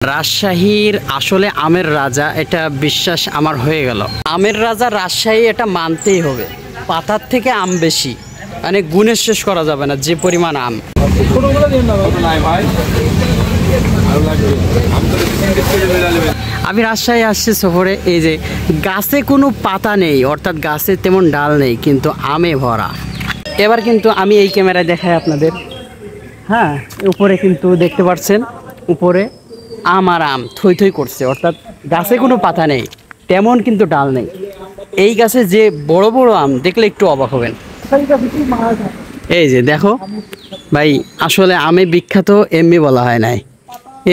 রাজশাহীর আসলে আমের রাজা, এটা বিশ্বাস আমার হয়ে গেল। আমের রাজা রাজশাহী, এটা মানতেই হবে। পাতার থেকে আম বেশি, মানে গুণে শেষ করা যাবে না যে পরিমাণ আম। আমি রাজশাহী আসছি সফরে, এই যে গাছে কোনো পাতা নেই, অর্থাৎ গাছে তেমন ডাল নেই, কিন্তু আমে ভরা। এবার কিন্তু আমি এই ক্যামেরায় দেখাই আপনাদের। হ্যাঁ, উপরে কিন্তু দেখতে পাচ্ছেন, উপরে আম আর আম থই থই করছে, অর্থাৎ গাছে কোনো পাতা নেই, তেমন কিন্তু ডাল নেই। এই গাছে যে বড় বড় আম, দেখলে একটু অবাক হবেন। এই যে দেখো ভাই, আসলে আমে বিখ্যাত এমনি বলা হয় নাই।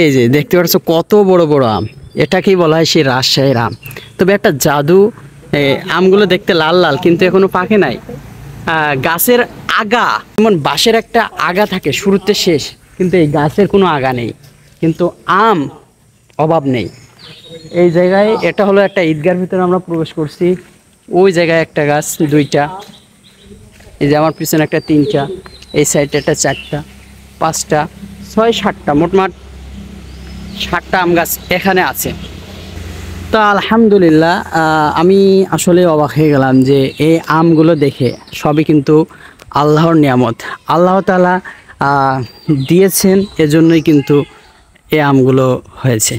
এই যে দেখতে পাচ্ছ কত বড় বড় আম, এটাকেই বলা হয় সেই রাজশাহীর আম। তবে একটা জাদু, আমগুলো দেখতে লাল লাল কিন্তু এখনো পাকে নাই। গাছের আগা, যেমন বাঁশের একটা আগা থাকে শুরুতে শেষ, কিন্তু এই গাছের কোনো আগা নেই, কিন্তু আম অভাব নেই। এই জায়গায় এটা হলো একটা ঈদগার ভিতরে আমরা প্রবেশ করছি। ওই জায়গায় একটা গাছ, দুইটা, এই যে আমার পিছনে একটা, তিনটা, এই সাইডে একটা, চারটা, পাঁচটা, 6-7টা, মোটমাট 7টা আম গাছ এখানে আছে। তা আলহামদুলিল্লাহ, আমি আসলে অবাক হয়ে গেলাম যে এই আমগুলো দেখে। সবই কিন্তু আল্লাহর নিয়ামত, আল্লাহ তাআলা দিয়েছেন, এজন্যই কিন্তু এই আমগুলো হয়েছে।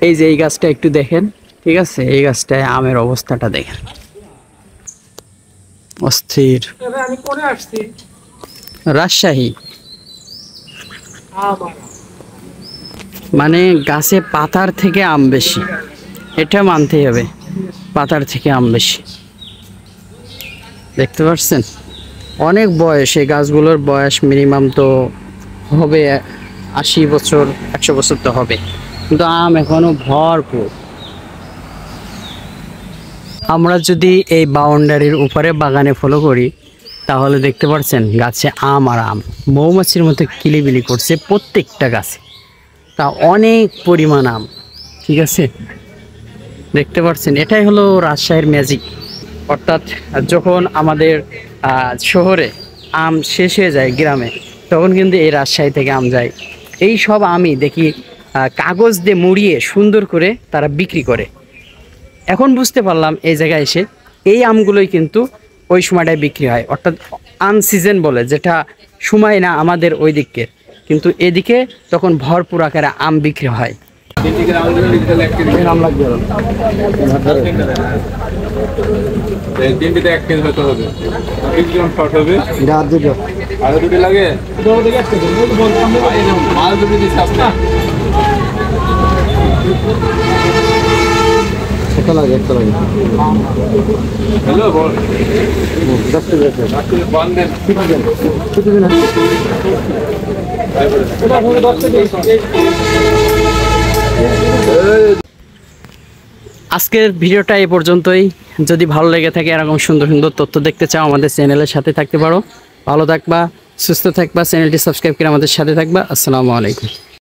এই যে এই গাছটা একটু দেখেন, ঠিক আছে, এই গাছটায় আমের অবস্থাটা দেখেন, অস্থির। রাজশাহী মানে গাছে পাতার থেকে আম বেশি, এটা মানতেই হবে। পাতার থেকে আম বেশি, দেখতে পাচ্ছেন। অনেক বয়স, এই গাছগুলোর বয়স মিনিমাম তো হবে 80 বছর, 100 বছর তো হবে, কিন্তু আম এখনো ভরপুর। আমরা যদি এই বাউন্ডারির উপরে বাগানে ফলো করি, তাহলে দেখতে পাচ্ছেন গাছে আম আর আম, মৌমাছির মতো কিলিবিলি করছে প্রত্যেকটা গাছে, তা অনেক পরিমাণ আম, ঠিক আছে, দেখতে পাচ্ছেন। এটাই হলো রাজশাহীর ম্যাজিক। অর্থাৎ যখন আমাদের শহরে আম শেষ হয়ে যায় গ্রামে, তখন কিন্তু এই রাজশাহী থেকে আম যায়। এই সব আমি দেখি কাগজ দিয়ে মুড়িয়ে সুন্দর করে তারা বিক্রি করে। এখন বুঝতে পারলাম এই জায়গায় এসে, এই আমগুলোই কিন্তু ওই সময়টায় বিক্রি হয়, অর্থাৎ আনসিজন বলে, যেটা সময় না আমাদের ওই দিকে, কিন্তু এদিকে তখন ভরপুর আকারে আম বিক্রি হয়। আজকের ভিডিওটা এই পর্যন্তই। যদি ভালো লেগে থাকে, এরকম সুন্দর সুন্দর তথ্য দেখতে চাও, আমাদের চ্যানেলের সাথে থাকতে পারো। ভালো থাকবা, সুস্থ থাকবা, চ্যানেলটি সাবস্ক্রাইব করে আমাদের সাথে থাকবা। আসসালামু আলাইকুম।